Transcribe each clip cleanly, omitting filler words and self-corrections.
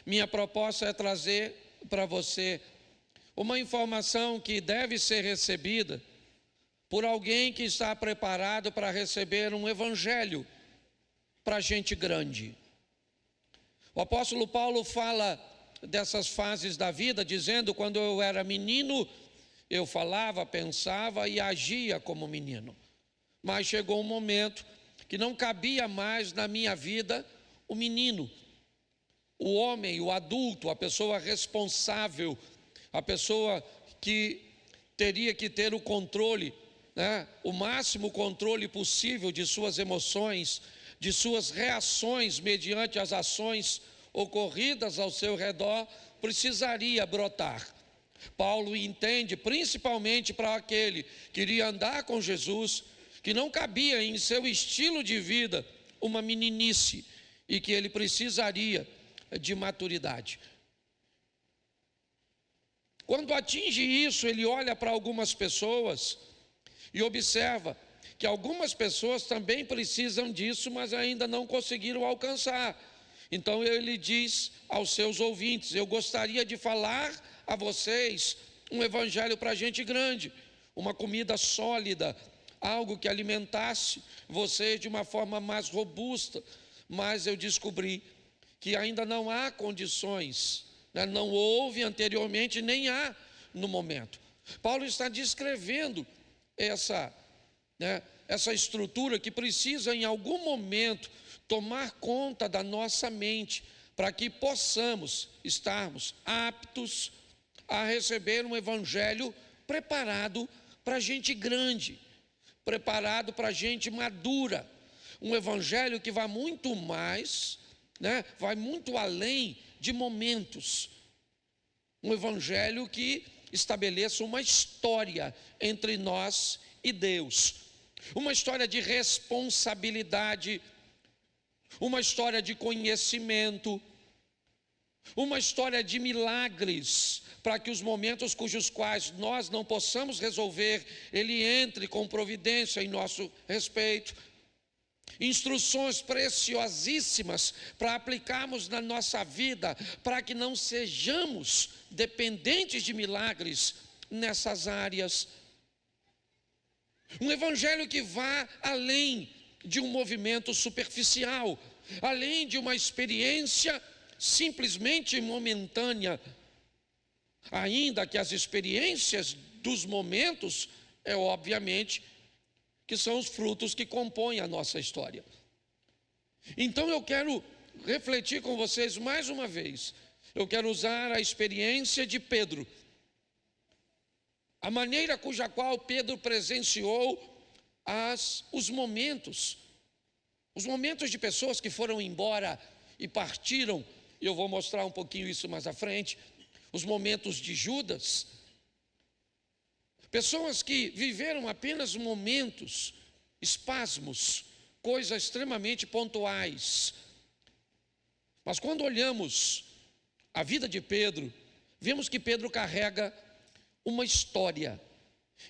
minha proposta é trazer para você uma informação que deve ser recebida por alguém que está preparado para receber um evangelho para gente grande. O apóstolo Paulo fala dessas fases da vida, dizendo: quando eu era menino, eu falava, pensava e agia como menino. Mas chegou um momento que não cabia mais na minha vida o menino, o homem, o adulto, a pessoa responsável, a pessoa que teria que ter o controle, o máximo controle possível de suas emoções, de suas reações mediante as ações ocorridas ao seu redor, precisaria brotar. Paulo entende, principalmente para aquele que iria andar com Jesus, que não cabia em seu estilo de vida uma meninice e que ele precisaria de maturidade. Quando atinge isso, ele olha para algumas pessoas e observa que algumas pessoas também precisam disso, mas ainda não conseguiram alcançar. Então ele diz aos seus ouvintes: eu gostaria de falar a vocês um evangelho para gente grande, uma comida sólida, algo que alimentasse vocês de uma forma mais robusta. Mas eu descobri que ainda não há condições, não houve anteriormente, nem há no momento. Paulo está descrevendo essa estrutura que precisa em algum momento tomar conta da nossa mente, para que possamos estarmos aptos a receber um evangelho preparado para gente grande, preparado para gente madura, um evangelho que vai muito mais, vai muito além de momentos, um evangelho que estabeleça uma história entre nós e Deus, uma história de responsabilidade, uma história de conhecimento, uma história de milagres, para que os momentos cujos quais nós não possamos resolver, Ele entre com providência em nosso respeito. Instruções preciosíssimas para aplicarmos na nossa vida, para que não sejamos dependentes de milagres nessas áreas. Um evangelho que vá além de um movimento superficial, além de uma experiência simplesmente momentânea, ainda que as experiências dos momentos, obviamente, que são os frutos que compõem a nossa história. Então eu quero refletir com vocês mais uma vez, eu quero usar a experiência de Pedro, a maneira cuja qual Pedro presenciou os momentos de pessoas que foram embora e partiram. Eu vou mostrar um pouquinho isso mais à frente. Os momentos de Judas, pessoas que viveram apenas momentos, espasmos, coisas extremamente pontuais. Mas quando olhamos a vida de Pedro, vemos que Pedro carrega uma história.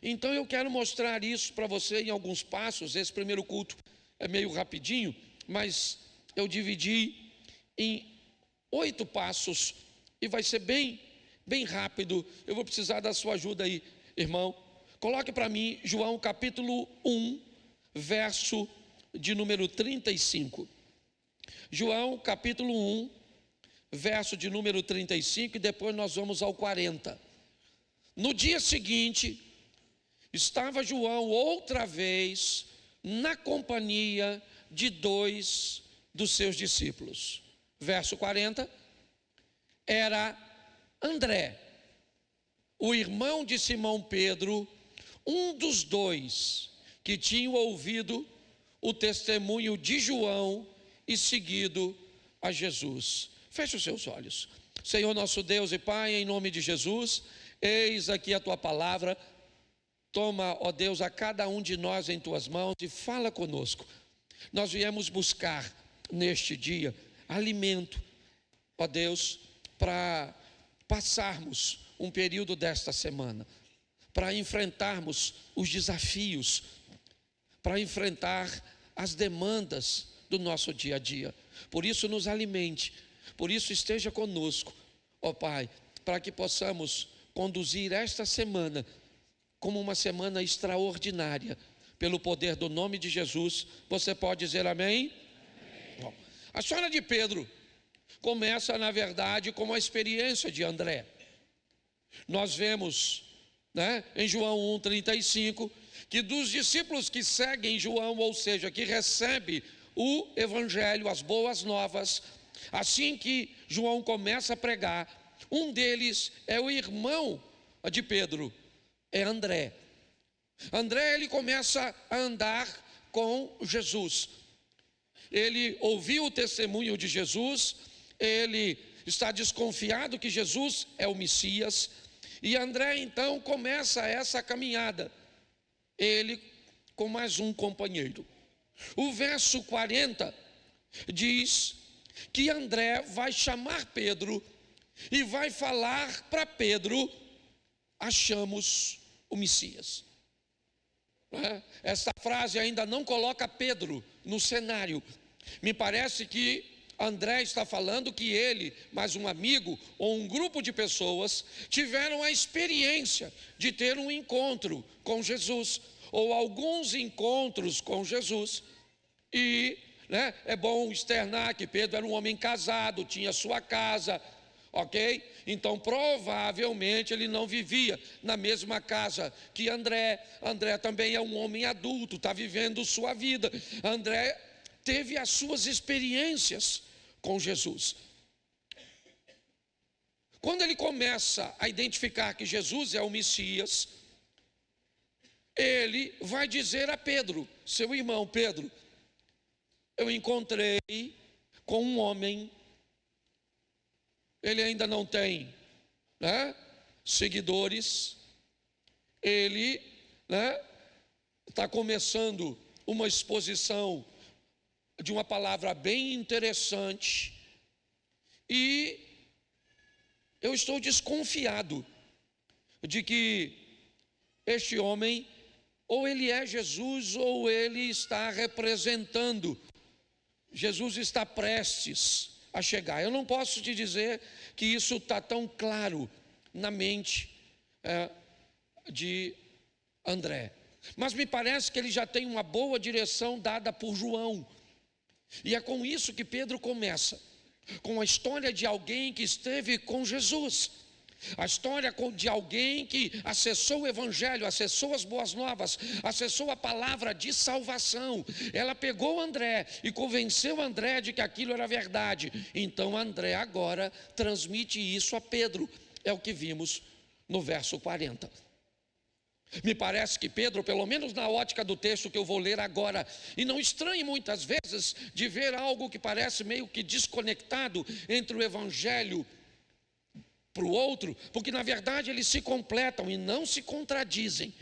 Então eu quero mostrar isso para você em alguns passos. Esse primeiro culto é meio rapidinho, mas eu dividi em 8 passos e vai ser bem rápido. Eu vou precisar da sua ajuda aí, irmão. Coloque para mim João capítulo 1, verso de número 35. João capítulo 1, verso de número 35, e depois nós vamos ao 40. No dia seguinte, estava João outra vez na companhia de 2 dos seus discípulos. Verso 40, era André, o irmão de Simão Pedro, um dos 2 que tinham ouvido o testemunho de João e seguido a Jesus. Feche os seus olhos. Senhor nosso Deus e Pai, em nome de Jesus, eis aqui a Tua palavra. Toma, ó Deus, a cada um de nós em Tuas mãos e fala conosco. Nós viemos buscar neste dia alimento, ó Deus, para passarmos um período desta semana, para enfrentarmos os desafios, para enfrentar as demandas do nosso dia a dia. Por isso nos alimente, Por isso, esteja conosco, ó Pai, para que possamos conduzir esta semana como uma semana extraordinária, pelo poder do nome de Jesus. Você pode dizer amém? Bom, a história de Pedro começa, na verdade, com a experiência de André. Nós vemos, em João 1,35, que dos discípulos que seguem João, ou seja, que recebem o Evangelho, as boas novas, assim que João começa a pregar, um deles é o irmão de Pedro, é André. André, ele começa a andar com Jesus. Ele ouviu o testemunho de Jesus, ele está desconfiado que Jesus é o Messias, e André então começa essa caminhada, ele com mais um companheiro. O verso 40 diz que André vai chamar Pedro e vai falar para Pedro: achamos o Messias. Essa frase ainda não coloca Pedro no cenário. Me parece que André está falando que ele, mais um amigo ou um grupo de pessoas, tiveram a experiência de ter um encontro com Jesus, ou alguns encontros com Jesus. E é bom externar que Pedro era um homem casado, tinha sua casa, ok? Então provavelmente ele não vivia na mesma casa que André. André também é um homem adulto, está vivendo sua vida. André teve as suas experiências com Jesus. Quando ele começa a identificar que Jesus é o Messias, ele vai dizer a Pedro, seu irmão: Pedro, eu encontrei com um homem, ele ainda não tem seguidores, ele está começando uma exposição de uma palavra bem interessante, e eu estou desconfiado de que este homem, ou ele é Jesus, ou ele está representando. Jesus está prestes a chegar. Eu não posso te dizer que isso está tão claro na mente de André, mas me parece que ele já tem uma boa direção dada por João. E é com isso que Pedro começa, com a história de alguém que esteve com Jesus, a história de alguém que acessou o Evangelho, acessou as boas novas, acessou a palavra de salvação. Ela pegou André e convenceu André de que aquilo era verdade. Então André agora transmite isso a Pedro. É o que vimos no verso 40. Me parece que Pedro, pelo menos na ótica do texto que eu vou ler agora, e não estranhe muitas vezes de ver algo que parece meio que desconectado entre o Evangelho para o outro, porque na verdade eles se completam e não se contradizem,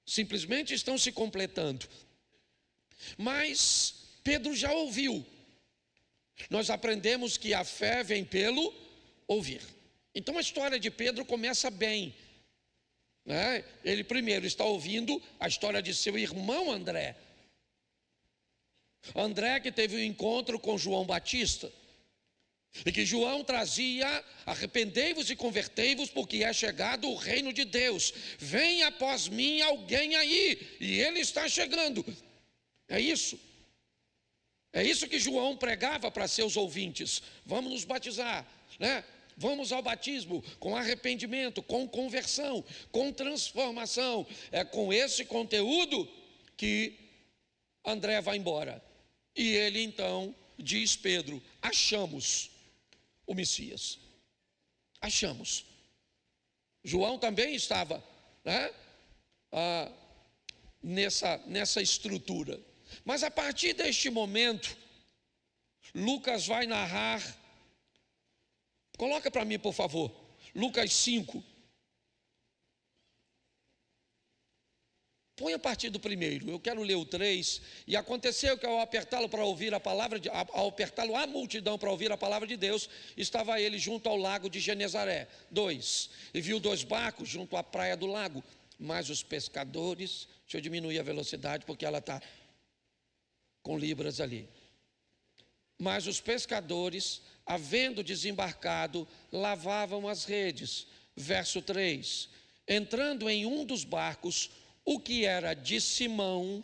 simplesmente estão se completando. Mas Pedro já ouviu. Nós aprendemos que a fé vem pelo ouvir. Então a história de Pedro começa bem. Ele primeiro está ouvindo a história de seu irmão André. André que teve um encontro com João Batista, e que João trazia: arrependei-vos e convertei-vos, porque é chegado o reino de Deus. Vem após mim alguém aí, e ele está chegando. É isso que João pregava para seus ouvintes: vamos nos batizar, vamos ao batismo com arrependimento, com conversão, com transformação. É com esse conteúdo que André vai embora. E ele então diz: Pedro, achamos o Messias. Achamos. João também estava nessa estrutura. Mas a partir deste momento, Lucas vai narrar. Coloca para mim, por favor, Lucas 5. Põe a partir do primeiro, eu quero ler o 3. E aconteceu que ao apertá-lo para ouvir a palavra, ao apertá-lo a multidão para ouvir a palavra de Deus, estava ele junto ao lago de Genezaré. 2. E viu 2 barcos junto à praia do lago, mas os pescadores, deixa eu diminuir a velocidade porque ela está com libras ali. Mas os pescadores, havendo desembarcado, lavavam as redes. Verso 3. Entrando em um dos barcos, o que era de Simão,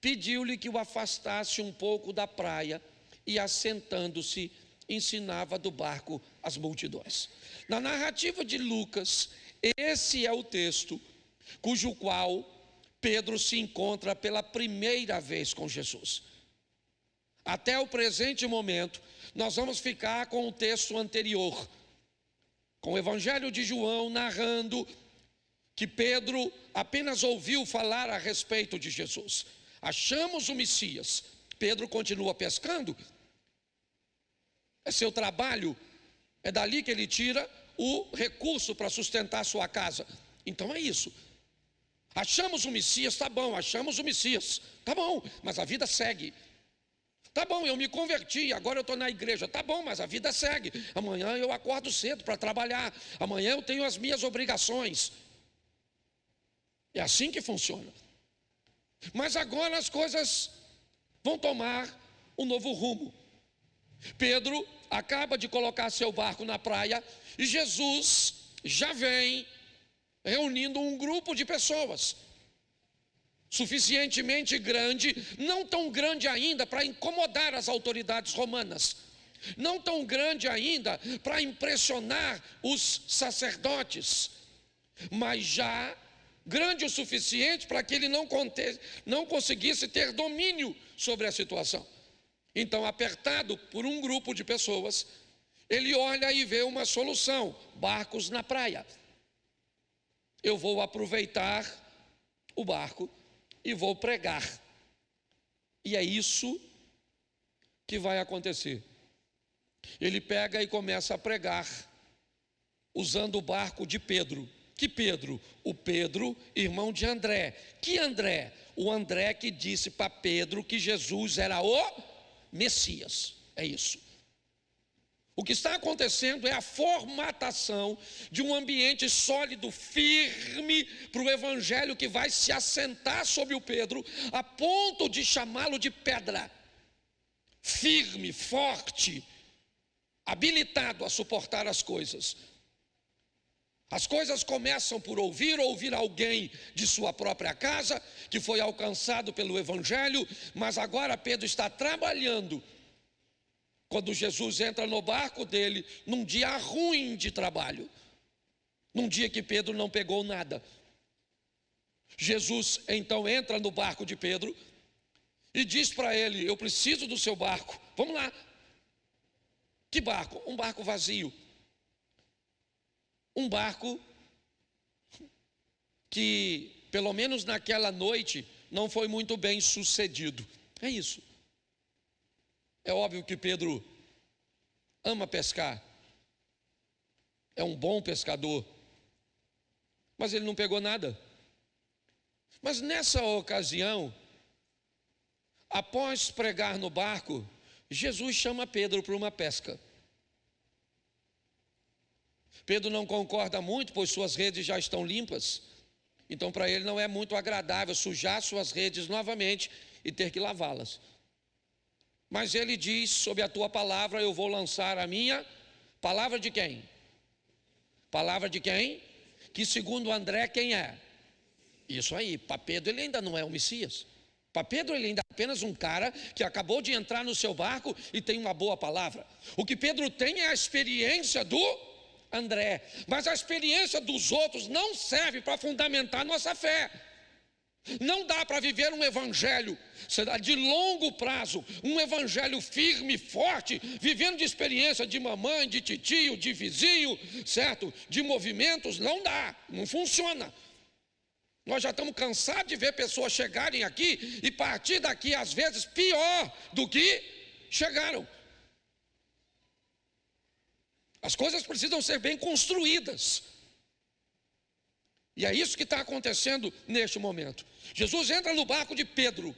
pediu-lhe que o afastasse um pouco da praia e, assentando-se, ensinava do barco as multidões. Na narrativa de Lucas, esse é o texto cujo qual Pedro se encontra pela primeira vez com Jesus. Até o presente momento, nós vamos ficar com o texto anterior, com o Evangelho de João narrando que Pedro apenas ouviu falar a respeito de Jesus. Achamos o Messias. Pedro continua pescando. É seu trabalho, é dali que ele tira o recurso para sustentar sua casa. Então é isso. Achamos o Messias, tá bom, achamos o Messias, tá bom, mas a vida segue. Tá bom, eu me converti, agora eu estou na igreja, tá bom, mas a vida segue. Amanhã eu acordo cedo para trabalhar, amanhã eu tenho as minhas obrigações. É assim que funciona. Mas agora as coisas vão tomar um novo rumo. Pedro acaba de colocar seu barco na praia e Jesus já vem reunindo um grupo de pessoas suficientemente grande, não tão grande ainda para incomodar as autoridades romanas, não tão grande ainda para impressionar os sacerdotes, mas já grande o suficiente para que ele não conseguisse ter domínio sobre a situação. Então, apertado por um grupo de pessoas, ele olha e vê uma solução: barcos na praia. Eu vou aproveitar o barco e vou pregar. E é isso que vai acontecer. Ele pega e começa a pregar, usando o barco de Pedro. Que Pedro? O Pedro, irmão de André. Que André? O André que disse para Pedro que Jesus era o Messias. É isso. O que está acontecendo é a formatação de um ambiente sólido, firme, para o evangelho que vai se assentar sobre o Pedro, a ponto de chamá-lo de pedra. Firme, forte, habilitado a suportar as coisas. As coisas começam por ouvir alguém de sua própria casa, que foi alcançado pelo evangelho, mas agora Pedro está trabalhando. Quando Jesus entra no barco dele, num dia ruim de trabalho, num dia que Pedro não pegou nada, Jesus então entra no barco de Pedro e diz para ele: eu preciso do seu barco, vamos lá. Que barco? Um barco vazio. Um barco que, pelo menos naquela noite, não foi muito bem sucedido. É isso. É óbvio que Pedro ama pescar, é um bom pescador, mas ele não pegou nada. Mas nessa ocasião, após pregar no barco, Jesus chama Pedro para uma pesca. Pedro não concorda muito, pois suas redes já estão limpas. Então para ele não é muito agradável sujar suas redes novamente e ter que lavá-las. Mas ele diz: sob a tua palavra eu vou lançar a minha. Palavra de quem? Palavra de quem? Que segundo André, quem é? Isso aí. Para Pedro ele ainda não é o Messias. Para Pedro ele ainda é apenas um cara que acabou de entrar no seu barco e tem uma boa palavra. O que Pedro tem é a experiência do André, mas a experiência dos outros não serve para fundamentar nossa fé. Não dá para viver um evangelho de longo prazo, um evangelho firme, forte, vivendo de experiência de mamãe, de titio, de vizinho, certo? De movimentos, não dá, não funciona. Nós já estamos cansados de ver pessoas chegarem aqui e partir daqui, às vezes, pior do que chegaram. As coisas precisam ser bem construídas. E é isso que está acontecendo neste momento. Jesus entra no barco de Pedro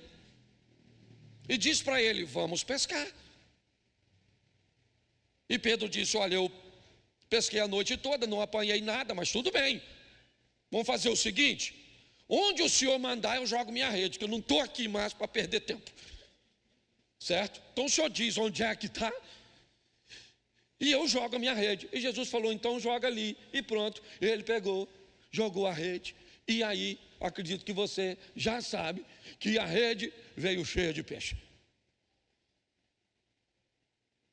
e diz para ele: vamos pescar. E Pedro disse: olha, eu pesquei a noite toda, não apanhei nada, mas tudo bem. Vamos fazer o seguinte: onde o senhor mandar eu jogo minha rede, que eu não estou aqui mais para perder tempo. certo? Então o Senhor diz onde é que está, e eu jogo a minha rede. E Jesus falou, então joga ali, e pronto. Ele pegou, jogou a rede, e aí, acredito que você já sabe, que a rede veio cheia de peixe.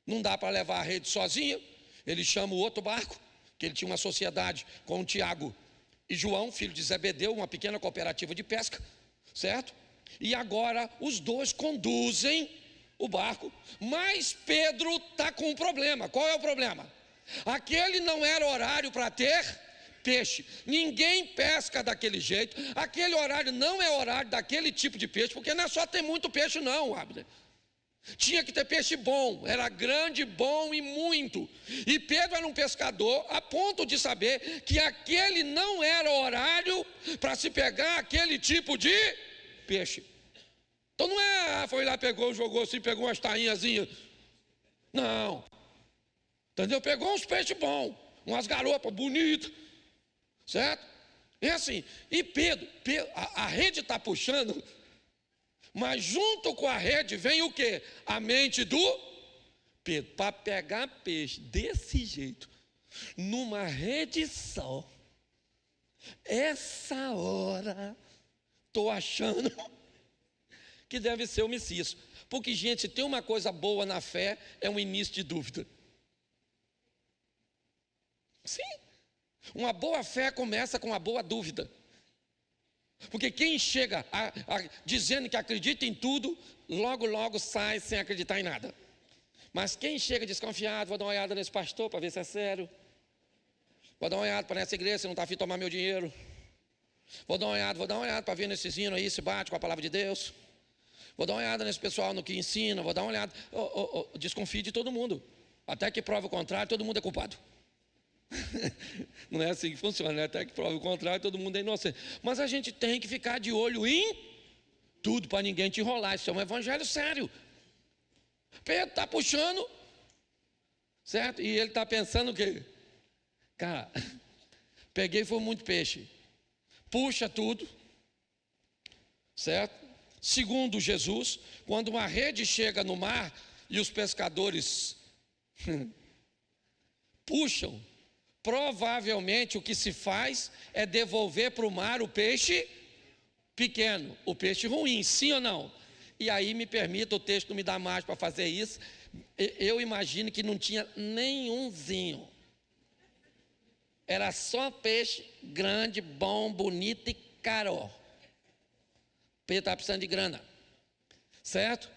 Não dá para levar a rede sozinha, ele chama o outro barco, que ele tinha uma sociedade com o Tiago e João, filho de Zebedeu, uma pequena cooperativa de pesca, certo? E agora os dois conduzem o barco, mas Pedro está com um problema. Qual é o problema? Aquele não era horário para ter peixe, ninguém pesca daquele jeito, aquele horário não é horário daquele tipo de peixe, porque não é só ter muito peixe não, Abner. Tinha que ter peixe bom, era grande, bom e muito. E Pedro era um pescador a ponto de saber que aquele não era horário para se pegar aquele tipo de peixe. Então não é, foi lá, pegou, jogou assim, pegou umas tainhazinhas. Não. Entendeu? Pegou uns peixes bons, umas garopas bonitas. Certo? É assim. E Pedro a rede está puxando, mas junto com a rede vem o quê? A mente do Pedro. Para pegar peixe desse jeito, numa rede só, essa hora, estou achando que deve ser o Messias. Porque, gente, se tem uma coisa boa na fé, é um início de dúvida. Sim. Uma boa fé começa com uma boa dúvida. Porque quem chega dizendo que acredita em tudo, logo, logo sai sem acreditar em nada. Mas quem chega desconfiado, vou dar uma olhada nesse pastor para ver se é sério. Vou dar uma olhada para nessa igreja se não está afim de tomar meu dinheiro. Vou dar uma olhada para ver nesse hino aí se bate com a palavra de Deus. Vou dar uma olhada nesse pessoal no que ensina, vou dar uma olhada. Desconfie de todo mundo. Até que prove o contrário, todo mundo é culpado. Não é assim que funciona, né? Até que prove o contrário, todo mundo é inocente. Mas a gente tem que ficar de olho em tudo para ninguém te enrolar. Isso é um evangelho sério. Pedro está puxando, certo? E ele está pensando o quê? Cara, peguei foi muito peixe. Puxa tudo, certo? Segundo Jesus, quando uma rede chega no mar e os pescadores puxam, provavelmente o que se faz é devolver para o mar o peixe pequeno, o peixe ruim, sim ou não? E aí me permita, o texto não me dá mais para fazer isso, eu imagino que não tinha nenhumzinho. Era só peixe grande, bom, bonito e caro. Pedro está precisando de grana, certo?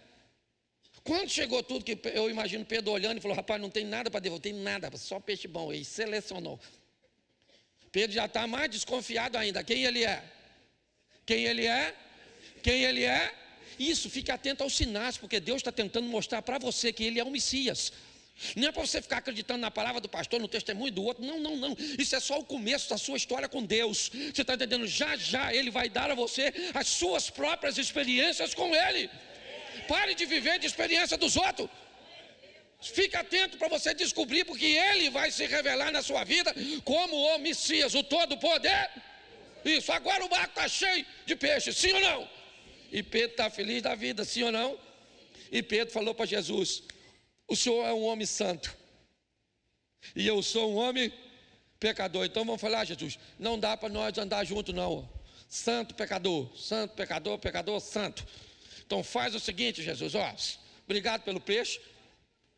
Quando chegou tudo, que eu imagino Pedro olhando e falou, rapaz, não tem nada para devolver, não tem nada, só peixe bom. Ele selecionou. Pedro já está mais desconfiado ainda. Quem ele é? Quem ele é? Quem ele é? Isso, fique atento aos sinais, porque Deus está tentando mostrar para você que ele é o Messias. Não é para você ficar acreditando na palavra do pastor, no testemunho do outro. Não, não, não. Isso é só o começo da sua história com Deus. Você está entendendo? Já, já Ele vai dar a você as suas próprias experiências com Ele. Pare de viver de experiência dos outros. Fique atento para você descobrir, porque Ele vai se revelar na sua vida como o Messias, o Todo-Poder. Isso, agora o barco está cheio de peixe, sim ou não? E Pedro está feliz da vida, sim ou não? E Pedro falou para Jesus, o Senhor é um homem santo, e eu sou um homem pecador. Então vamos falar, Jesus, não dá para nós andar juntos não. Santo, pecador, pecador, santo. Então faz o seguinte, Jesus, ó, obrigado pelo peixe.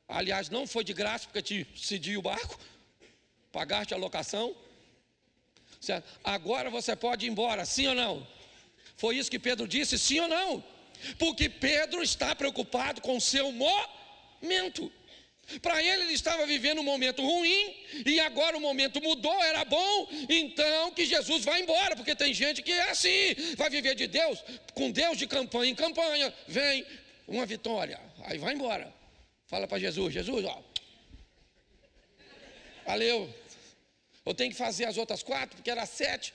Aliás, não foi de graça, porque te cedi o barco, pagaste a locação. Certo? Agora você pode ir embora, sim ou não? Foi isso que Pedro disse, sim ou não? Porque Pedro está preocupado com o seu momento. Para ele estava vivendo um momento ruim, e agora o momento mudou, era bom, então que Jesus vai embora, porque tem gente que é assim, vai viver de Deus, com Deus de campanha em campanha, vem uma vitória, aí vai embora, fala para Jesus, Jesus, ó, valeu, eu tenho que fazer as outras 4, porque era 7,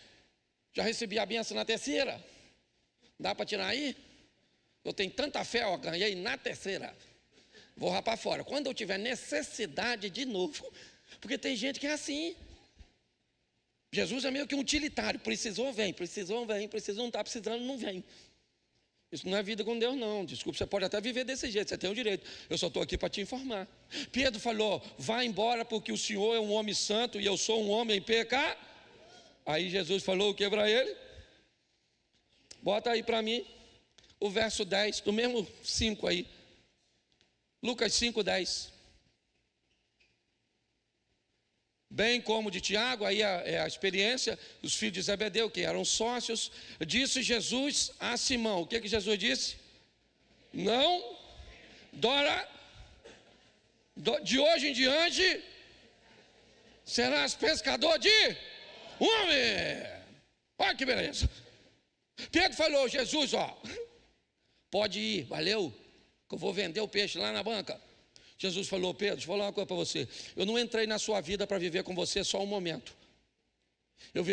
já recebi a benção na terceira, dá para tirar aí? Eu tenho tanta fé, ó, ganhei na terceira. Vou rapar fora. Quando eu tiver necessidade de novo, porque tem gente que é assim. Jesus é meio que um utilitário. Precisou, vem. Precisou, vem. Precisou, não está precisando, não vem. Isso não é vida com Deus, não. Desculpa, você pode até viver desse jeito, você tem o direito. Eu só estou aqui para te informar. Pedro falou: vá embora, porque o Senhor é um homem santo e eu sou um homem pecador. Aí Jesus falou o que para ele? Bota aí para mim o verso 10, do mesmo 5 aí. Lucas 5:10. Bem como de Tiago, aí é a experiência, os filhos de Zebedeu, que eram sócios, disse Jesus a Simão. O que Jesus disse? Não, de hoje em diante, serás pescador de homem. Olha que beleza. Pedro falou: Jesus, pode ir, valeu, que eu vou vender o peixe lá na banca. Jesus falou: Pedro, deixa eu falar uma coisa para você. Eu não entrei na sua vida para viver com você só um momento. Eu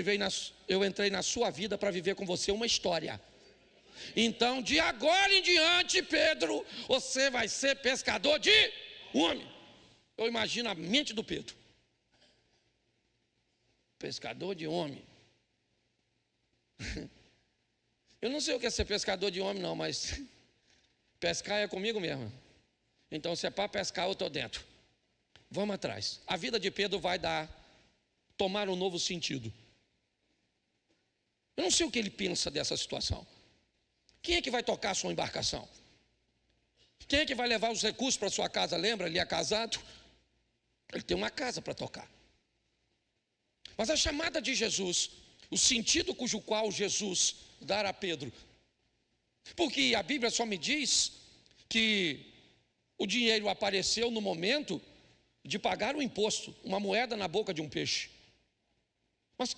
entrei na sua vida para viver com você uma história. Então, de agora em diante, Pedro, você vai ser pescador de homem. Eu imagino a mente do Pedro. Pescador de homem. Eu não sei o que é ser pescador de homem, não, mas pescar é comigo mesmo. Então, se é para pescar, eu estou dentro. Vamos atrás. A vida de Pedro vai tomar um novo sentido. Eu não sei o que ele pensa dessa situação. Quem é que vai tocar a sua embarcação? Quem é que vai levar os recursos para a sua casa? Lembra, ele é casado? Ele tem uma casa para tocar. Mas a chamada de Jesus, o sentido cujo qual Jesus dará a Pedro, porque a Bíblia só me diz que o dinheiro apareceu no momento de pagar o imposto, uma moeda na boca de um peixe. Mas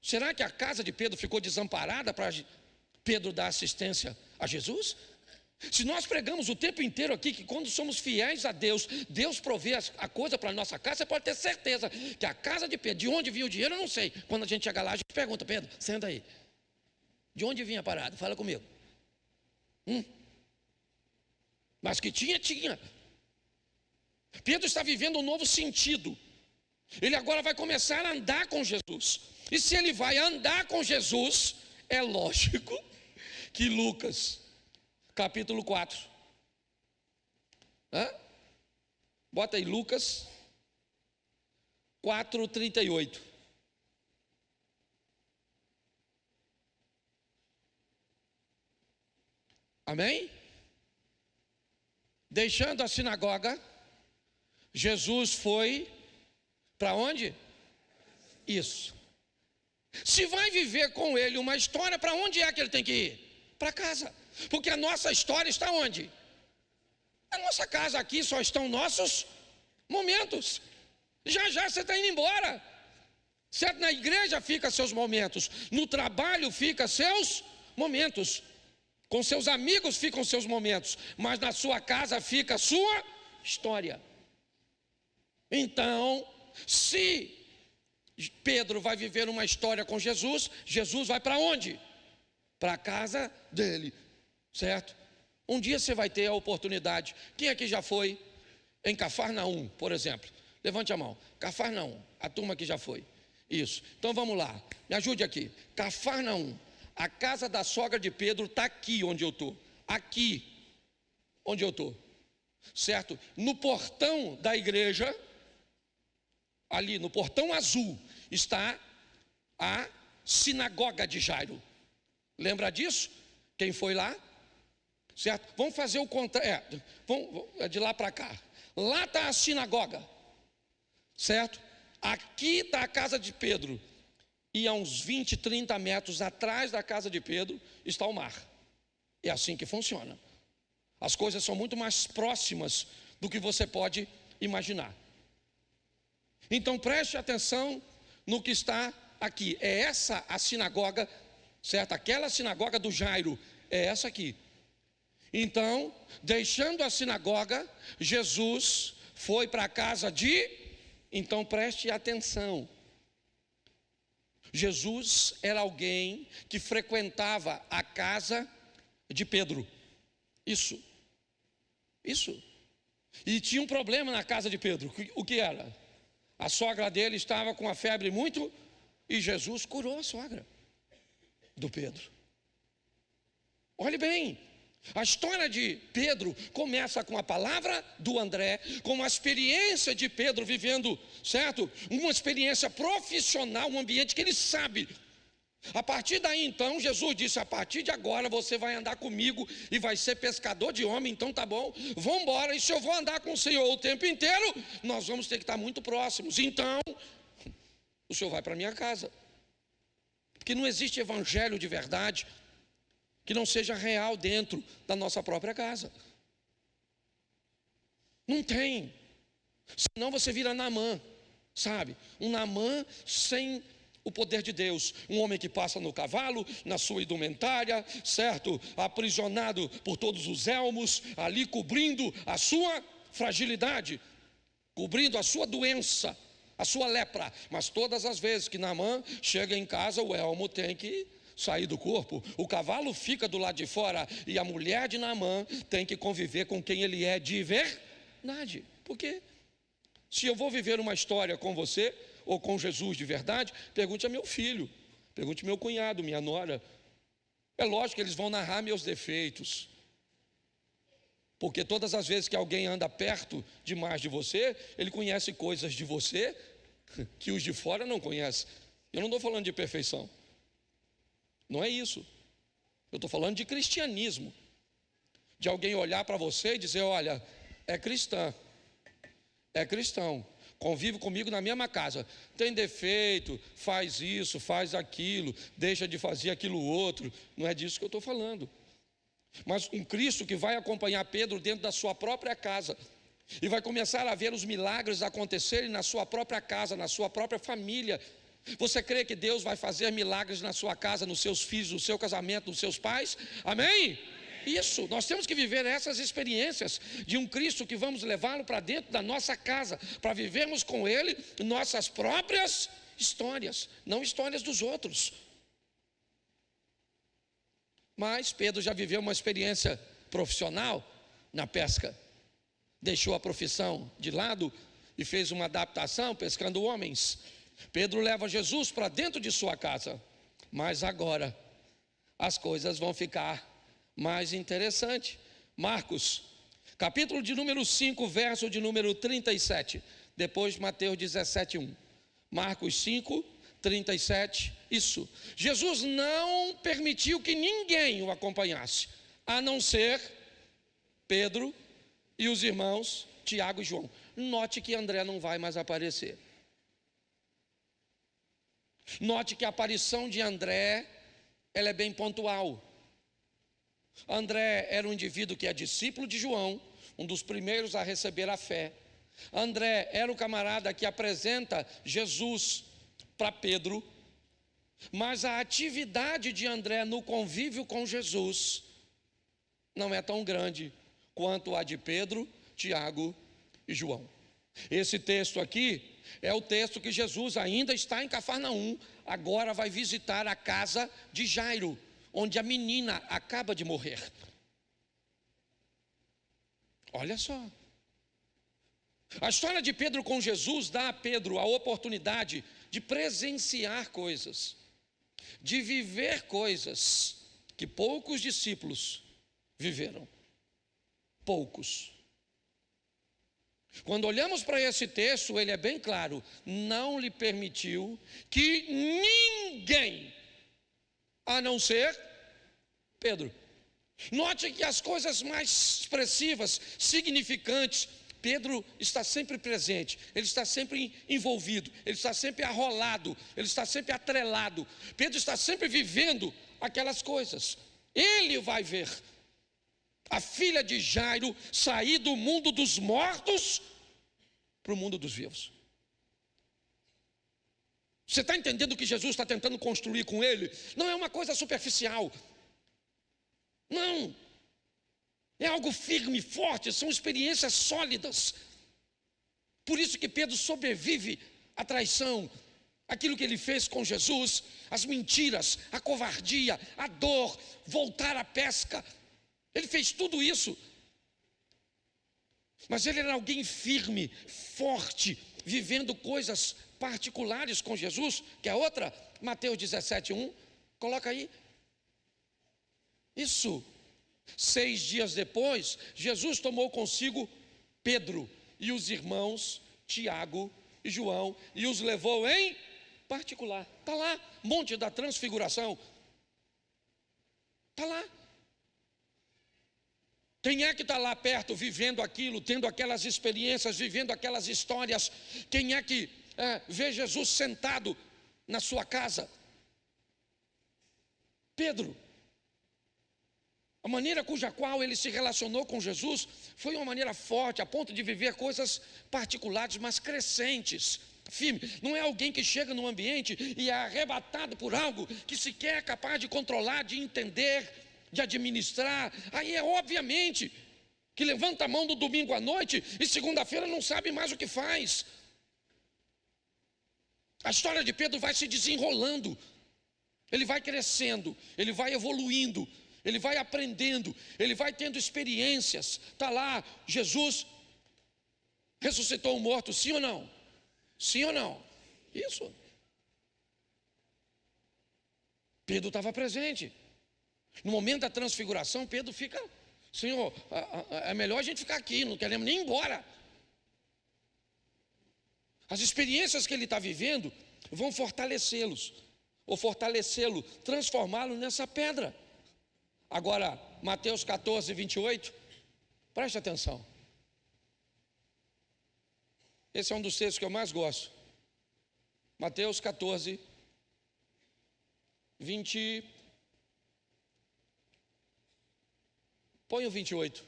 será que a casa de Pedro ficou desamparada para Pedro dar assistência a Jesus? Se nós pregamos o tempo inteiro aqui que quando somos fiéis a Deus, Deus provê a coisa para a nossa casa, você pode ter certeza que a casa de Pedro, de onde vinha o dinheiro, eu não sei. Quando a gente chega lá, a gente pergunta: Pedro, senta aí, de onde vinha a parada? Fala comigo. Mas que tinha. Pedro está vivendo um novo sentido. Ele agora vai começar a andar com Jesus. E se ele vai andar com Jesus, é lógico que Lucas, capítulo 4. Bota aí Lucas 4:38. Amém? Deixando a sinagoga, Jesus foi para onde? Isso. Se vai viver com ele uma história, para onde é que ele tem que ir? Para casa. Porque a nossa história está onde? A nossa casa aqui só estão nossos momentos. Já já você está indo embora. Certo? Na igreja fica seus momentos, no trabalho fica seus momentos, com seus amigos ficam seus momentos, mas na sua casa fica a sua história. Então, se Pedro vai viver uma história com Jesus, Jesus vai para onde? Para a casa dele, certo? Um dia você vai ter a oportunidade. Quem aqui já foi em Cafarnaum, por exemplo? Levante a mão. Cafarnaum, a turma que já foi. Isso. Então vamos lá, me ajude aqui. Cafarnaum, a casa da sogra de Pedro está aqui onde eu estou. Aqui onde eu estou, certo? No portão da igreja, ali no portão azul, está a sinagoga de Jairo. Lembra disso? Quem foi lá? Certo? Vamos fazer o contrário. De lá para cá. Lá está a sinagoga, certo? Aqui está a casa de Pedro. E a uns 20, 30 metros atrás da casa de Pedro está o mar. É assim que funciona. As coisas são muito mais próximas do que você pode imaginar. Então preste atenção no que está aqui. É essa a sinagoga, certo? Aquela sinagoga do Jairo, é essa aqui. Então, deixando a sinagoga, Jesus foi para a casa de... Então preste atenção. Jesus era alguém que frequentava a casa de Pedro. Isso. E tinha um problema na casa de Pedro. O que era? A sogra dele estava com a febre muito, e Jesus curou a sogra do Pedro. Olhe bem, a história de Pedro começa com a palavra do André, com a experiência de Pedro vivendo, certo? Uma experiência profissional, um ambiente que ele sabe. A partir daí então, Jesus disse, a partir de agora você vai andar comigo e vai ser pescador de homem, então tá bom, vamos embora, e se eu vou andar com o Senhor o tempo inteiro, nós vamos ter que estar muito próximos, então, o Senhor vai para a minha casa. Porque não existe evangelho de verdade que não seja real dentro da nossa própria casa. Não tem. Senão você vira Naamã, sabe? Um Naamã sem o poder de Deus. Um homem que passa no cavalo, na sua indumentária, certo? Aprisionado por todos os elmos, ali cobrindo a sua fragilidade, cobrindo a sua doença, a sua lepra. Mas todas as vezes que Naamã chega em casa, o elmo tem que sair do corpo, o cavalo fica do lado de fora, e a mulher de Naamã tem que conviver com quem ele é de verdade. Por quê? Se eu vou viver uma história com você, ou com Jesus de verdade, pergunte a meu filho, pergunte a meu cunhado, minha nora. É lógico que eles vão narrar meus defeitos, porque todas as vezes que alguém anda perto demais de você, ele conhece coisas de você que os de fora não conhecem. Eu não estou falando de perfeição, não é isso. Eu estou falando de cristianismo, de alguém olhar para você e dizer, olha, é cristã, é cristão, convive comigo na mesma casa, tem defeito, faz isso, faz aquilo, deixa de fazer aquilo outro. Não é disso que eu estou falando. Mas um Cristo que vai acompanhar Pedro dentro da sua própria casa, e vai começar a ver os milagres acontecerem na sua própria casa, na sua própria família. Você crê que Deus vai fazer milagres na sua casa, nos seus filhos, no seu casamento, nos seus pais? Amém? Isso, nós temos que viver essas experiências de um Cristo que vamos levá-lo para dentro da nossa casa, para vivermos com Ele nossas próprias histórias, não histórias dos outros. Mas Pedro já viveu uma experiência profissional na pesca, deixou a profissão de lado e fez uma adaptação pescando homens. Pedro leva Jesus para dentro de sua casa, mas agora as coisas vão ficar mais interessantes. Marcos, capítulo de número 5, verso de número 37, depois de Mateus 17:1. Marcos 5, 37, isso. Jesus não permitiu que ninguém o acompanhasse, a não ser Pedro e os irmãos Tiago e João. Note que André não vai mais aparecer. Note que a aparição de André, ela é bem pontual. André era um indivíduo que é discípulo de João, um dos primeiros a receber a fé. André era o camarada que apresenta Jesus para Pedro, mas a atividade de André no convívio com Jesus não é tão grande quanto a de Pedro, Tiago e João. Esse texto aqui é o texto que Jesus ainda está em Cafarnaum, agora vai visitar a casa de Jairo, onde a menina acaba de morrer. Olha só. A história de Pedro com Jesus dá a Pedro a oportunidade de presenciar coisas, de viver coisas que poucos discípulos viveram. Poucos. Quando olhamos para esse texto, ele é bem claro, não lhe permitiu que ninguém, a não ser Pedro. Note que as coisas mais expressivas, significantes, Pedro está sempre presente, ele está sempre envolvido, ele está sempre arrolado, ele está sempre atrelado. Pedro está sempre vivendo aquelas coisas. Ele vai ver a filha de Jairo sair do mundo dos mortos para o mundo dos vivos. Você está entendendo o que Jesus está tentando construir com ele? Não é uma coisa superficial. Não. É algo firme, forte, são experiências sólidas. Por isso que Pedro sobrevive à traição, aquilo que ele fez com Jesus, as mentiras, a covardia, a dor, voltar à pesca. Ele fez tudo isso. Mas ele era alguém firme, forte, vivendo coisas particulares com Jesus. Que é outra, Mateus 17:1, coloca aí. Isso. 6 dias depois, Jesus tomou consigo Pedro e os irmãos Tiago e João e os levou em particular. Está lá, Monte da Transfiguração. Está lá. Quem é que está lá perto, vivendo aquilo, tendo aquelas experiências, vivendo aquelas histórias? Quem é que vê Jesus sentado na sua casa? Pedro. A maneira cuja qual ele se relacionou com Jesus foi uma maneira forte, a ponto de viver coisas particulares, mas crescentes, firme. Não é alguém que chega num ambiente e é arrebatado por algo que sequer é capaz de controlar, de entender, de administrar. Aí é obviamente que levanta a mão no domingo à noite e segunda-feira não sabe mais o que faz. A história de Pedro vai se desenrolando, ele vai crescendo, ele vai evoluindo, ele vai aprendendo, ele vai tendo experiências. Está lá, Jesus ressuscitou um morto, sim ou não? Sim ou não? Isso. Pedro estava presente. No momento da transfiguração, Pedro fica: Senhor, é melhor a gente ficar aqui, não queremos nem ir embora. As experiências que ele está vivendo vão fortalecê-los, ou fortalecê-lo, transformá-lo nessa pedra. Agora, Mateus 14, 28, preste atenção. Esse é um dos textos que eu mais gosto. Mateus 14, 20. Põe o 28.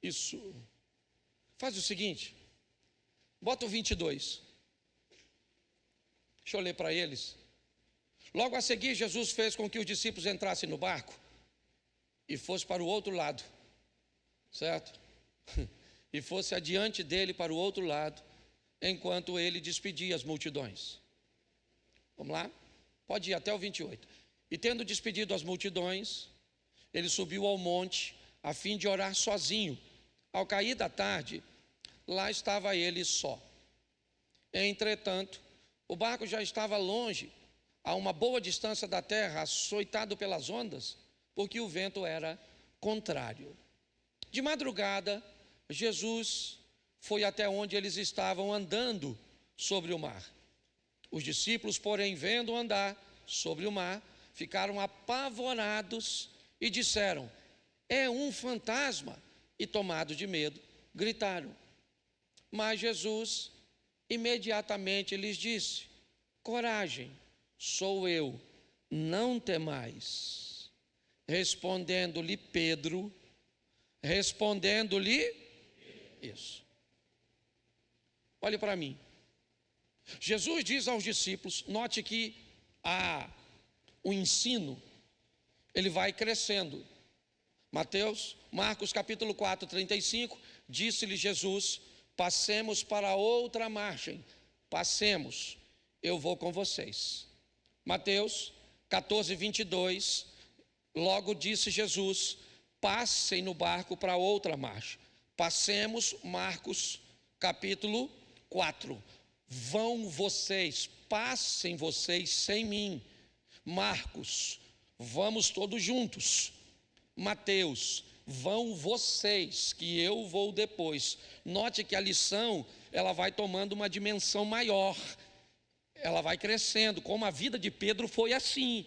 Isso. Faz o seguinte. Bota o 22. Deixa eu ler para eles. Logo a seguir, Jesus fez com que os discípulos entrassem no barco e fosse para o outro lado, certo? E fosse adiante dele para o outro lado, enquanto ele despedia as multidões. Vamos lá? Pode ir até o 28. E tendo despedido as multidões, ele subiu ao monte a fim de orar sozinho. Ao cair da tarde, lá estava ele só. Entretanto, o barco já estava longe, a uma boa distância da terra, açoitado pelas ondas, porque o vento era contrário. De madrugada, Jesus foi até onde eles estavam andando sobre o mar. Os discípulos, porém, vendo andar sobre o mar, ficaram apavorados e disseram: é um fantasma, e tomados de medo, gritaram. Mas Jesus imediatamente lhes disse: coragem, sou eu, não temais. Respondendo-lhe Pedro, isso. Olhe para mim. Jesus diz aos discípulos, note que o ensino, ele vai crescendo. Marcos capítulo 4, 35, disse-lhe Jesus: passemos para outra margem, passemos, eu vou com vocês. Mateus 14, 22, logo disse Jesus: passem no barco para outra margem. Passemos, Marcos capítulo 4, vão vocês, passem vocês sem mim. Marcos, vamos todos juntos. Mateus, vão vocês, que eu vou depois. Note que a lição, ela vai tomando uma dimensão maior, ela vai crescendo, como a vida de Pedro foi assim.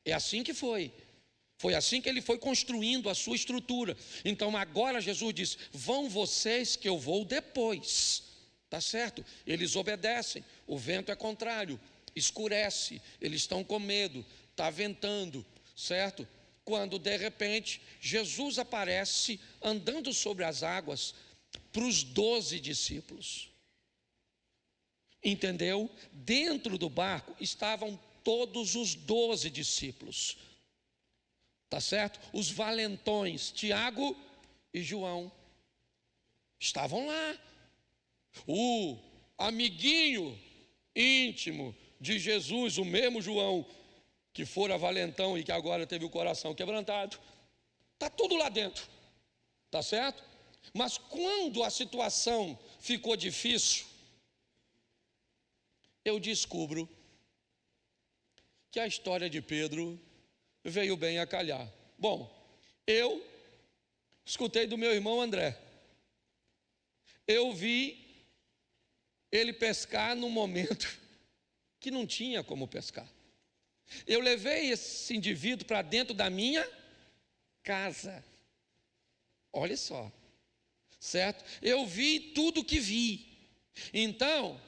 É assim que foi. Foi assim que ele foi construindo a sua estrutura. Então agora Jesus diz: vão vocês que eu vou depois. Tá certo? Eles obedecem, o vento é contrário, escurece, eles estão com medo, está ventando, certo? Quando de repente Jesus aparece andando sobre as águas para os 12 discípulos. Entendeu? Dentro do barco estavam todos os 12 discípulos. Tá certo? Os valentões, Tiago e João, estavam lá. O amiguinho íntimo de Jesus, o mesmo João, que fora valentão e que agora teve o coração quebrantado, está tudo lá dentro, tá certo? Mas quando a situação ficou difícil, eu descubro que a história de Pedro veio bem a calhar. Bom, eu escutei do meu irmão André. Eu vi ele pescar num momento que não tinha como pescar. Eu levei esse indivíduo para dentro da minha casa. Olha só, certo? Eu vi tudo que vi. Então,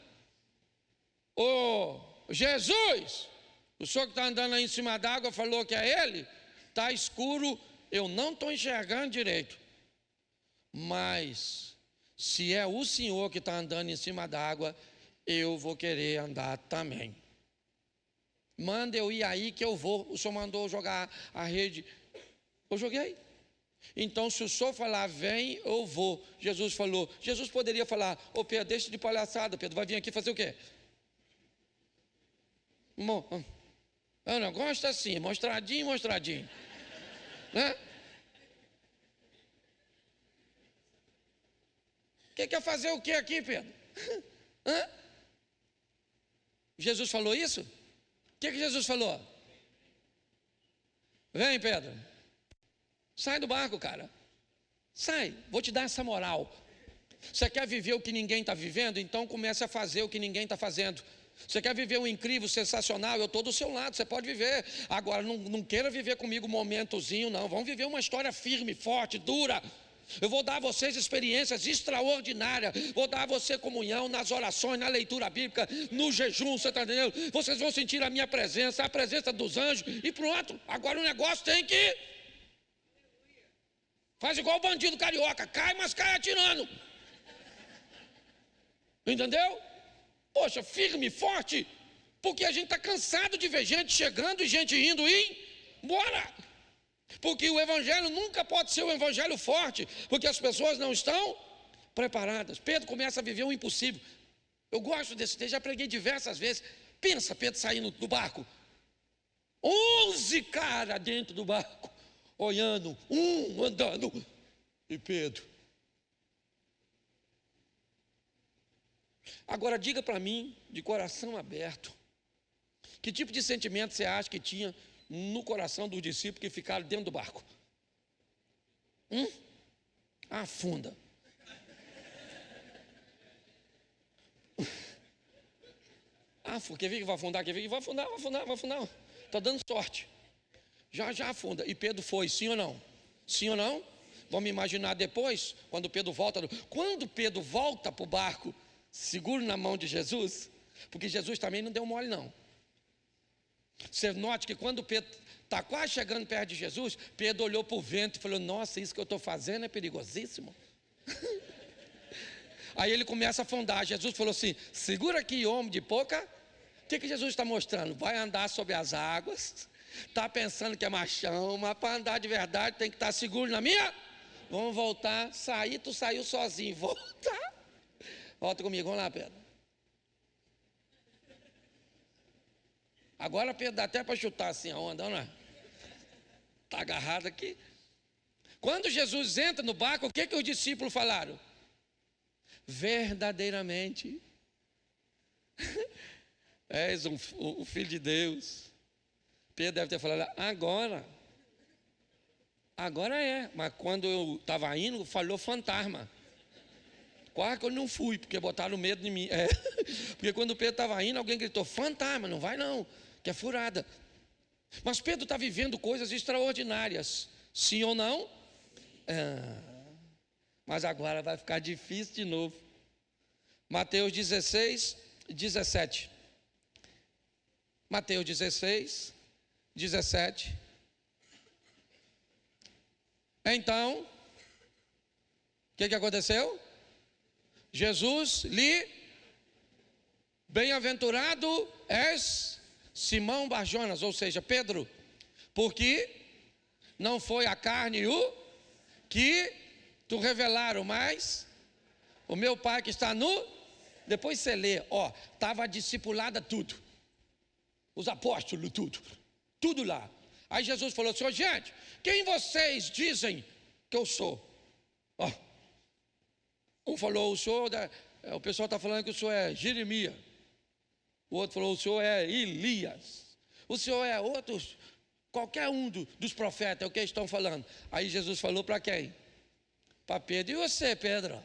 ô Jesus, o senhor que está andando aí em cima d'água falou que é ele? Está escuro, eu não estou enxergando direito. Mas, se é o senhor que está andando em cima d'água, eu vou querer andar também. Manda eu ir aí que eu vou. O senhor mandou eu jogar a rede. Eu joguei. Então, se o senhor falar, vem, eu vou. Jesus falou. Jesus poderia falar, ô Pedro, deixa de palhaçada, Pedro, vai vir aqui fazer o quê? Eu não gosto assim, mostradinho. Né? Quer fazer o que aqui, Pedro? Hã? Jesus falou isso? O que Jesus falou? Vem, Pedro. Sai do barco, cara. Sai, vou te dar essa moral. Você quer viver o que ninguém está vivendo? Então comece a fazer o que ninguém está fazendo. Você quer viver um incrível, sensacional? Eu estou do seu lado, você pode viver. Agora, não queira viver comigo um momentozinho, não. Vamos viver uma história firme, forte, dura. Eu vou dar a vocês experiências extraordinárias. Vou dar a você comunhão nas orações, na leitura bíblica, no jejum, você está entendendo? Vocês vão sentir a minha presença, a presença dos anjos. E pronto, agora o negócio tem que... Faz igual o bandido carioca, cai, mas cai atirando. Entendeu? Poxa, firme, forte. Porque a gente está cansado de ver gente chegando e gente indo e embora. Porque o evangelho nunca pode ser um evangelho forte, porque as pessoas não estão preparadas. Pedro começa a viver o impossível. Eu gosto desse texto, já preguei diversas vezes. Pensa, Pedro saindo do barco. 11 caras dentro do barco, olhando, um andando, e Pedro. Agora diga para mim, de coração aberto, que tipo de sentimento você acha que tinha no coração dos discípulos que ficaram dentro do barco? Afunda. Quer ver que vai afundar? Quer ver que vai afundar? Está dando sorte. Já afunda. E Pedro foi, sim ou não? Sim ou não? Vamos imaginar depois, quando Pedro volta. Quando Pedro volta para o barco, seguro na mão de Jesus, porque Jesus também não deu mole, não. Você note que quando Pedro está quase chegando perto de Jesus, Pedro olhou para o vento e falou, nossa, isso que eu estou fazendo é perigosíssimo. Aí ele começa a afundar. Jesus falou assim, segura aqui, homem de pouca. O que Jesus está mostrando? Vai andar sobre as águas, está pensando que é machão, mas para andar de verdade tem que estar seguro na minha. Vamos voltar, sair, tu saiu sozinho, volta comigo, vamos lá, Pedro. Agora Pedro dá até para chutar assim a onda, não é? Está agarrado aqui. Quando Jesus entra no barco, o que os discípulos falaram? Verdadeiramente és o Filho de Deus. Pedro deve ter falado, agora é. Mas quando eu estava indo, falou fantasma. Quase que eu não fui, porque botaram medo em mim. Porque quando Pedro estava indo, alguém gritou, fantasma, não vai não, que é furada. Mas Pedro está vivendo coisas extraordinárias, sim ou não? Mas agora vai ficar difícil de novo. Mateus 16, 17. Mateus 16, 17. Então, o que aconteceu? Jesus lhe, bem-aventurado és Simão Barjonas, ou seja, Pedro, porque não foi a carne e o que tu revelaram, mas o meu Pai que está no... Depois você lê, estava discipulada tudo. Os apóstolos, tudo lá. Aí Jesus falou assim, gente, quem vocês dizem que eu sou? Um falou, o pessoal está falando que o senhor é Jeremias. O outro falou, o senhor é Elias. O senhor é outro, qualquer um dos profetas, é o que eles estão falando. Aí Jesus falou para quem? Para Pedro. E você, Pedro?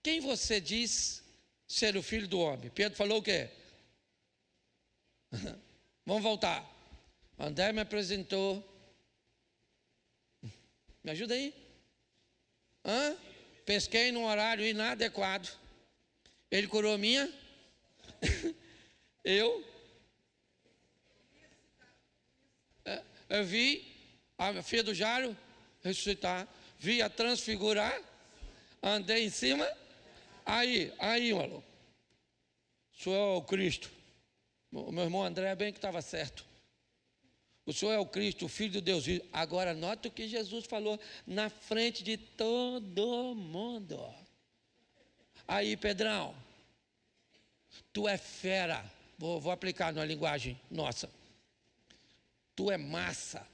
Quem você diz ser o filho do homem? Pedro falou o quê? Vamos voltar. André me apresentou. Me ajuda aí. Pesquei num horário inadequado. Ele curou minha. Eu vi a filha do Jairo ressuscitar. Vi a transfigurar. Andei em cima. Aí, maluco. O senhor é o Cristo. O meu irmão André bem que estava certo. O senhor é o Cristo, o Filho de Deus vivo. Agora, nota o que Jesus falou na frente de todo mundo. Aí, Pedrão, tu é fera. Vou aplicar numa linguagem nossa. Tu é massa.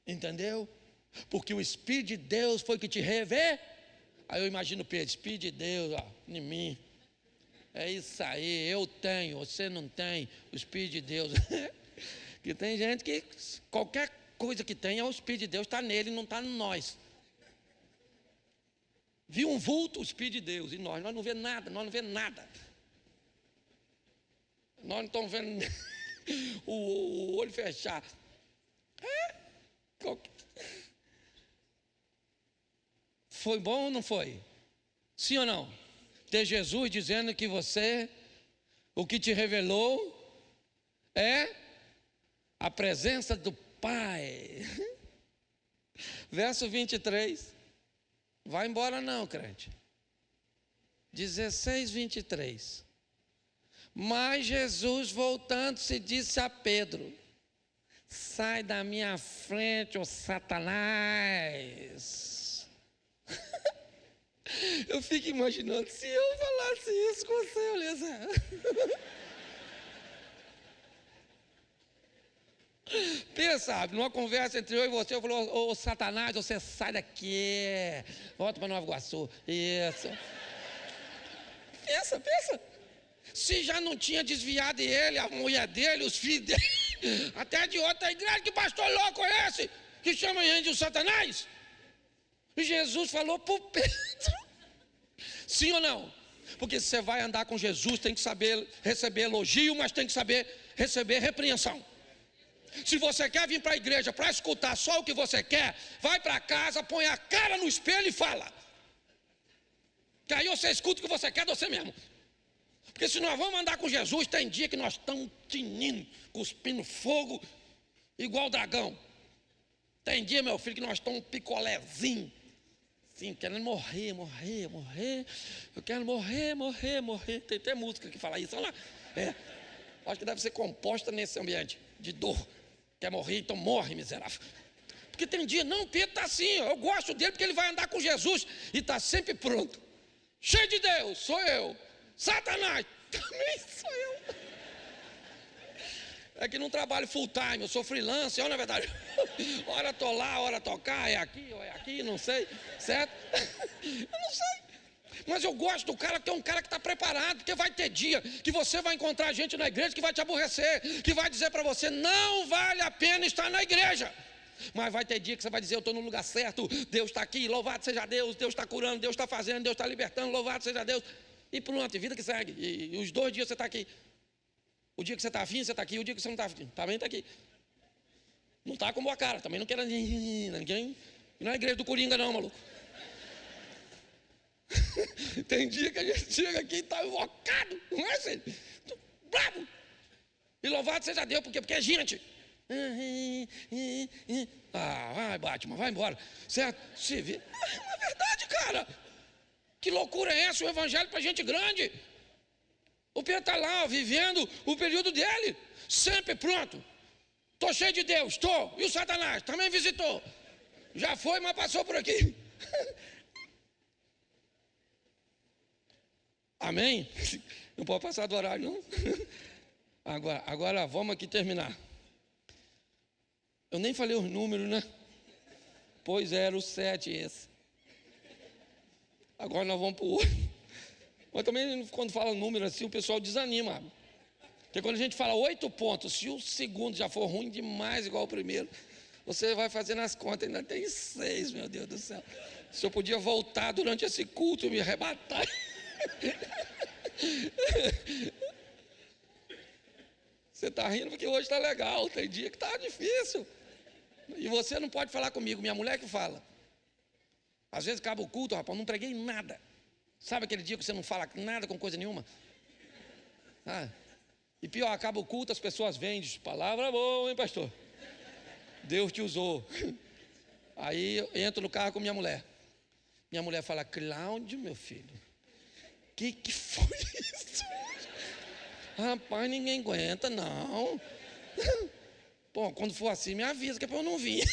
Entendeu? Porque o Espírito de Deus foi que te revelou. Aí eu imagino Pedro, Espírito de Deus, ó, em mim. É isso aí, eu tenho, você não tem, o Espírito de Deus. Que tem gente que qualquer coisa que tem, o Espírito de Deus está nele, não está em nós. Viu um vulto, o Espírito de Deus, e nós não vemos nada, nós não vemos nada. Nós não estamos vendo o olho fechar. Foi bom ou não foi? Sim ou não? Ter Jesus dizendo que você, o que te revelou é a presença do Pai. Verso 23. Vai embora não, crente. 16, 23. Mas Jesus, voltando-se, disse a Pedro: sai da minha frente, ô Satanás. Eu fico imaginando, se eu falasse isso com você, Elisa. Pensa, numa conversa entre eu e você, eu falo: ô Satanás, você sai daqui, volta para Nova Iguaçu. Isso. Pensa. Se já não tinha desviado ele, a mulher dele, os filhos dele, até de outra igreja, que pastor louco é esse? Que chama a gente de Satanás? E Jesus falou para o Pedro. Sim ou não? Porque se você vai andar com Jesus, tem que saber receber elogio, mas tem que saber receber repreensão. Se você quer vir para a igreja para escutar só o que você quer, vai para casa, põe a cara no espelho e fala. Que aí você escuta o que você quer de você mesmo. Porque se nós vamos andar com Jesus, tem dia que nós estamos tinindo, cuspindo fogo, igual dragão. Tem dia, meu filho, que nós estamos um picolézinho, assim, querendo morrer. Eu quero morrer. Tem até música que fala isso, olha lá. Acho que deve ser composta nesse ambiente de dor. Quer morrer, então morre, miserável. Porque tem dia, não, Pedro está assim, eu gosto dele porque ele vai andar com Jesus e está sempre pronto. Cheio de Deus, sou eu. Satanás, também sou eu. É que não trabalho full time, eu sou freelancer, na verdade. Hora estou lá, hora tocar, é aqui, não sei, certo? Eu não sei. Mas eu gosto do cara que é um cara que está preparado, porque vai ter dia que você vai encontrar gente na igreja que vai te aborrecer, que vai dizer para você, não vale a pena estar na igreja. Mas vai ter dia que você vai dizer, eu estou no lugar certo, Deus está aqui, louvado seja Deus, Deus está curando, Deus está fazendo, Deus está libertando, louvado seja Deus. E pronto, vida que segue. E os 2 dias você está aqui. O dia que você está afim, você está aqui. O dia que você não está afim, também está aqui. Não está com boa cara, também não quero ninguém. Não é igreja do Coringa não, maluco. Tem dia que a gente chega aqui e está invocado, não é assim? Bravo. E louvado seja Deus, porque é gente. Vai, Batman, vai embora. Certo? Se vê. É verdade, cara. Que loucura é essa? O evangelho para gente grande. O Pedro está lá, vivendo o período dele. Sempre pronto. Estou cheio de Deus, estou. E o Satanás também visitou. Já foi, mas passou por aqui. Amém? Não pode passar do horário, não? Agora vamos aqui terminar. Eu nem falei os números, né? Pois era o 7 esse. Agora nós vamos para o 8. Mas também, quando fala número assim, o pessoal desanima. Porque quando a gente fala 8 pontos, se o segundo já for ruim demais, igual o primeiro, você vai fazendo as contas, ainda tem 6, meu Deus do céu. Se eu podia voltar durante esse culto e me arrebatar. Você está rindo porque hoje está legal, tem dia que está difícil. E você não pode falar comigo, minha mulher que fala. Às vezes acaba o culto, rapaz, não preguei nada. Sabe aquele dia que você não fala nada com coisa nenhuma? E pior, acaba o culto, as pessoas vêm, diz, palavra boa, hein, pastor? Deus te usou. Aí eu entro no carro com minha mulher. Minha mulher fala, Cláudio, meu filho, que foi isso? Rapaz, ninguém aguenta, não. Bom, quando for assim, me avisa, que é para eu não vir.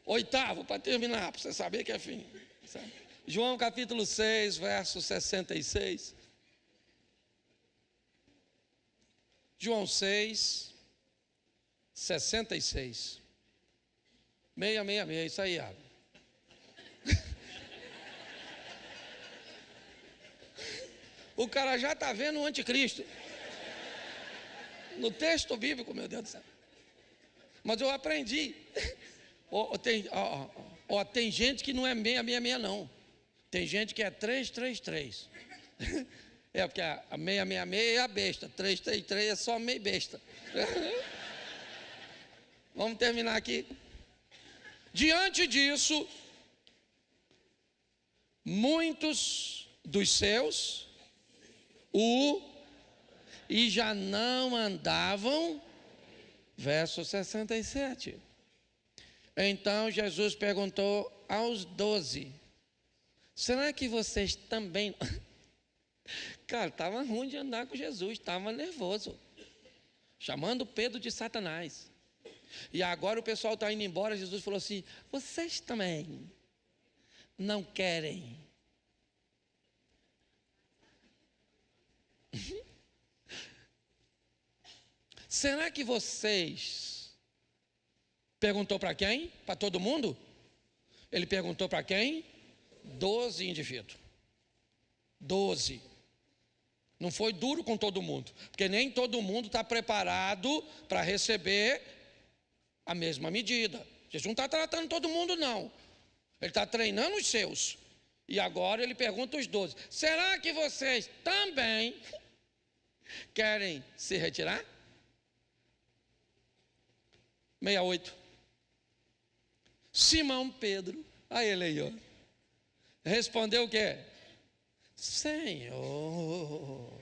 Oitavo, para terminar, para você saber que é fim. João capítulo 6, verso 66. João 6, 66. 666, isso aí, abre. O cara já está vendo o anticristo. No texto bíblico, meu Deus do céu. Mas eu aprendi. Tem gente que não é 666, não. Tem gente que é 333. É porque a 666 é a besta. 333 é só meio besta. Vamos terminar aqui. Diante disso, muitos dos seus e já não andavam, verso 67. Então Jesus perguntou aos 12, será que vocês também... Cara, estava ruim de andar com Jesus, estava nervoso, chamando Pedro de Satanás. E agora o pessoal está indo embora, Jesus falou assim, vocês também não querem... Será que vocês... Perguntou para quem? Para todo mundo? Ele perguntou para quem? 12 indivíduos. 12. Não foi duro com todo mundo, porque nem todo mundo está preparado para receber a mesma medida. Jesus não está tratando todo mundo, não. Ele está treinando os seus. E agora ele pergunta os 12. Será que vocês também querem se retirar? 68. Simão Pedro, a ele aí, ó, respondeu o quê? Senhor,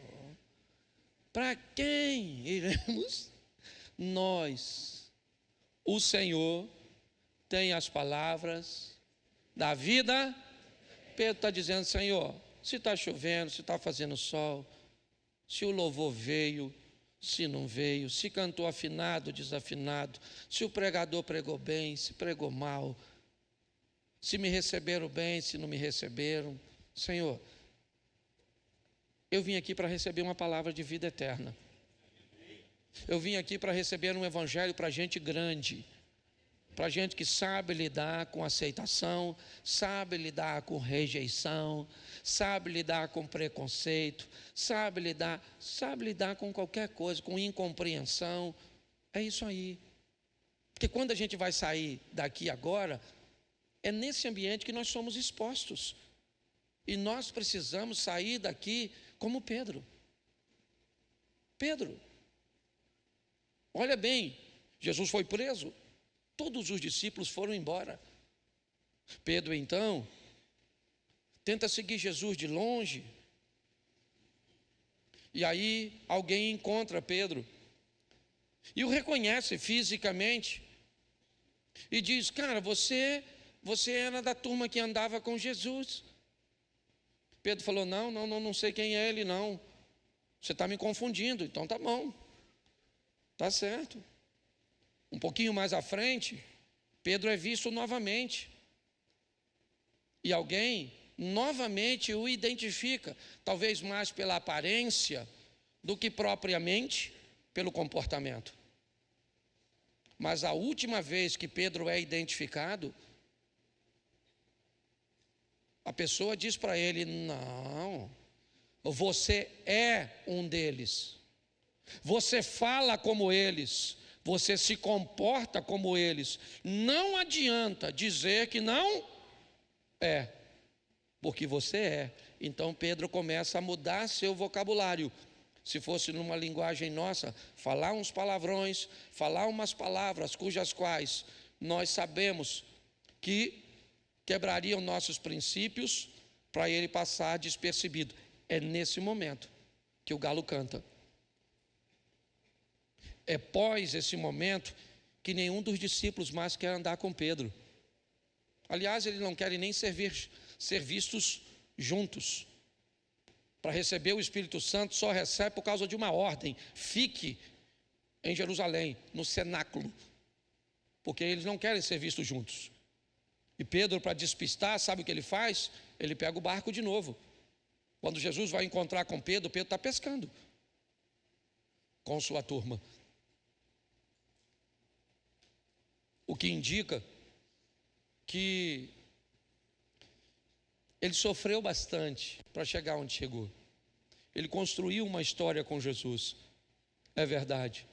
para quem iremos? Nós, o Senhor, tem as palavras da vida. Pedro está dizendo, Senhor, se está chovendo, se está fazendo sol, se o louvor veio, se não veio, se cantou afinado, desafinado, se o pregador pregou bem, se pregou mal, se me receberam bem, se não me receberam. Senhor, eu vim aqui para receber uma palavra de vida eterna. Eu vim aqui para receber um evangelho para gente grande, para gente que sabe lidar com aceitação, sabe lidar com rejeição, sabe lidar com preconceito, sabe lidar com qualquer coisa, com incompreensão. É isso aí. Porque quando a gente vai sair daqui agora, é nesse ambiente que nós somos expostos. E nós precisamos sair daqui como Pedro. Pedro, olha bem, Jesus foi preso. Todos os discípulos foram embora. Pedro, então, tenta seguir Jesus de longe. E aí, alguém encontra Pedro e o reconhece fisicamente. E diz, cara, você era da turma que andava com Jesus. Pedro falou, não sei quem é ele, não. Você está me confundindo, então tá bom. Tá certo. Um pouquinho mais à frente, Pedro é visto novamente. E alguém novamente o identifica, talvez mais pela aparência do que propriamente pelo comportamento. Mas a última vez que Pedro é identificado a pessoa diz para ele: não, você é um deles, você fala como eles, você se comporta como eles. Não adianta dizer que não é, porque você é. Então Pedro começa a mudar seu vocabulário. Se fosse numa linguagem nossa, falar uns palavrões, falar umas palavras cujas quais nós sabemos que quebrariam nossos princípios, para ele passar despercebido. É nesse momento que o galo canta. É pós esse momento que nenhum dos discípulos mais quer andar com Pedro. Aliás, eles não querem nem ser vistos juntos. Para receber o Espírito Santo, só recebe por causa de uma ordem: fique em Jerusalém, no cenáculo, porque eles não querem ser vistos juntos. E Pedro, para despistar, sabe o que ele faz? Ele pega o barco de novo. Quando Jesus vai encontrar com Pedro, Pedro está pescando com sua turma. O que indica que ele sofreu bastante para chegar onde chegou. Ele construiu uma história com Jesus. É verdade.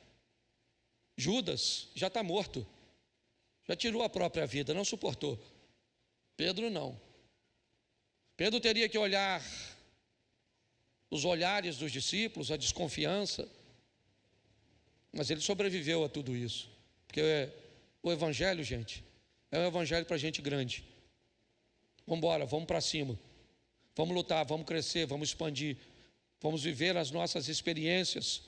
Judas já está morto. Já tirou a própria vida, não suportou. Pedro não. Pedro teria que olhar os olhares dos discípulos, a desconfiança. Mas ele sobreviveu a tudo isso. Porque o Evangelho, gente, é um Evangelho para gente grande. Vamos embora, vamos para cima. Vamos lutar, vamos crescer, vamos expandir. Vamos viver as nossas experiências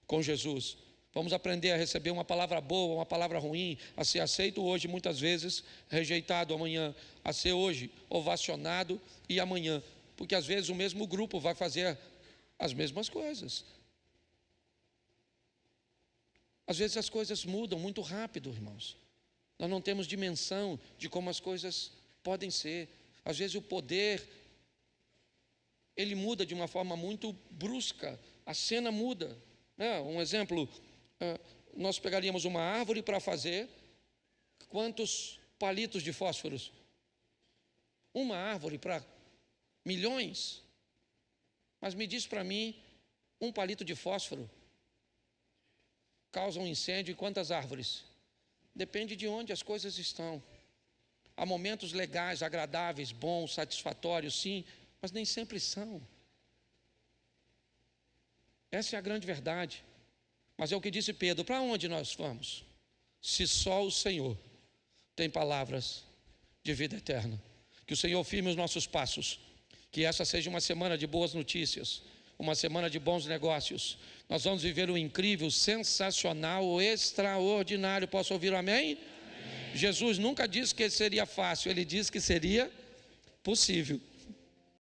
com Jesus. Vamos aprender a receber uma palavra boa, uma palavra ruim, a ser aceito hoje, muitas vezes rejeitado amanhã, a ser hoje ovacionado e amanhã. Porque às vezes o mesmo grupo vai fazer as mesmas coisas. Às vezes as coisas mudam muito rápido, irmãos. Nós não temos dimensão de como as coisas podem ser. Às vezes o poder, ele muda de uma forma muito brusca. A cena muda, né? Um exemplo, nós pegaríamos uma árvore para fazer quantos palitos de fósforos? Uma árvore para milhões. Mas me diz para mim, um palito de fósforo causa um incêndio em quantas árvores? Depende de onde as coisas estão. Há momentos legais, agradáveis, bons, satisfatórios, sim, mas nem sempre são. Essa é a grande verdade. Mas é o que disse Pedro: para onde nós vamos? Se só o Senhor tem palavras de vida eterna. Que o Senhor firme os nossos passos. Que essa seja uma semana de boas notícias, uma semana de bons negócios. Nós vamos viver um incrível, sensacional, extraordinário. Posso ouvir um amém? Amém. Jesus nunca disse que seria fácil, ele disse que seria possível.